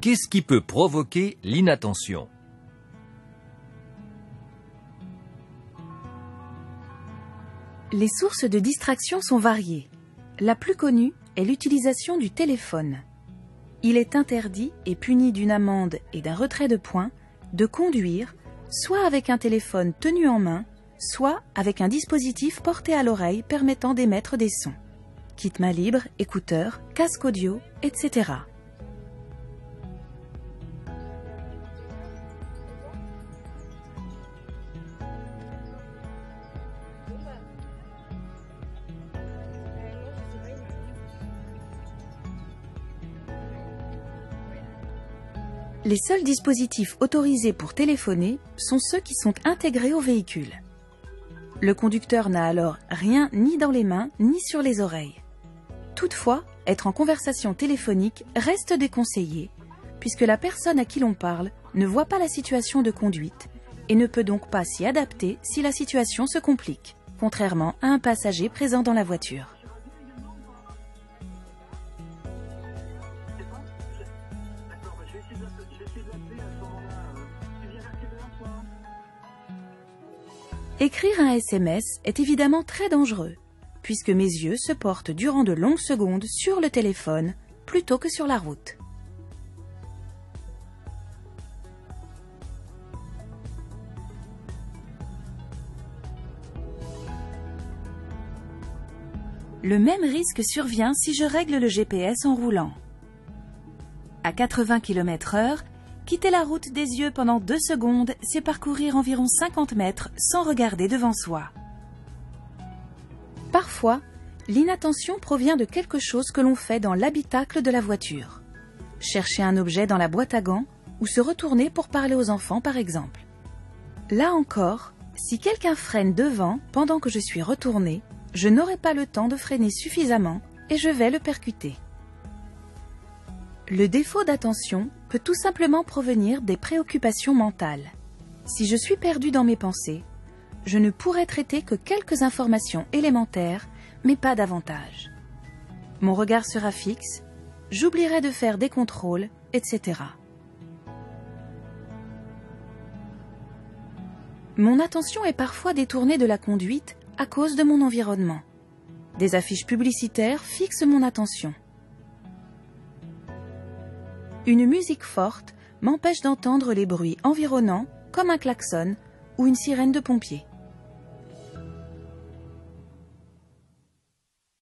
Qu'est-ce qui peut provoquer l'inattention? Les sources de distraction sont variées. La plus connue est l'utilisation du téléphone. Il est interdit et puni d'une amende et d'un retrait de points de conduire soit avec un téléphone tenu en main, soit avec un dispositif porté à l'oreille permettant d'émettre des sons. Kit main libre, écouteurs, casque audio, etc. Les seuls dispositifs autorisés pour téléphoner sont ceux qui sont intégrés au véhicule. Le conducteur n'a alors rien ni dans les mains ni sur les oreilles. Toutefois, être en conversation téléphonique reste déconseillé, puisque la personne à qui l'on parle ne voit pas la situation de conduite et ne peut donc pas s'y adapter si la situation se complique, contrairement à un passager présent dans la voiture. Écrire un SMS est évidemment très dangereux, puisque mes yeux se portent durant de longues secondes sur le téléphone plutôt que sur la route. Le même risque survient si je règle le GPS en roulant. À 80 km/h, quitter la route des yeux pendant 2 secondes, c'est parcourir environ 50 mètres sans regarder devant soi. Parfois, l'inattention provient de quelque chose que l'on fait dans l'habitacle de la voiture. Chercher un objet dans la boîte à gants ou se retourner pour parler aux enfants par exemple. Là encore, si quelqu'un freine devant pendant que je suis retournée, je n'aurai pas le temps de freiner suffisamment et je vais le percuter. Le défaut d'attention peut tout simplement provenir des préoccupations mentales. Si je suis perdue dans mes pensées, je ne pourrai traiter que quelques informations élémentaires, mais pas davantage. Mon regard sera fixe, j'oublierai de faire des contrôles, etc. Mon attention est parfois détournée de la conduite à cause de mon environnement. Des affiches publicitaires fixent mon attention. Une musique forte m'empêche d'entendre les bruits environnants comme un klaxon ou une sirène de pompiers.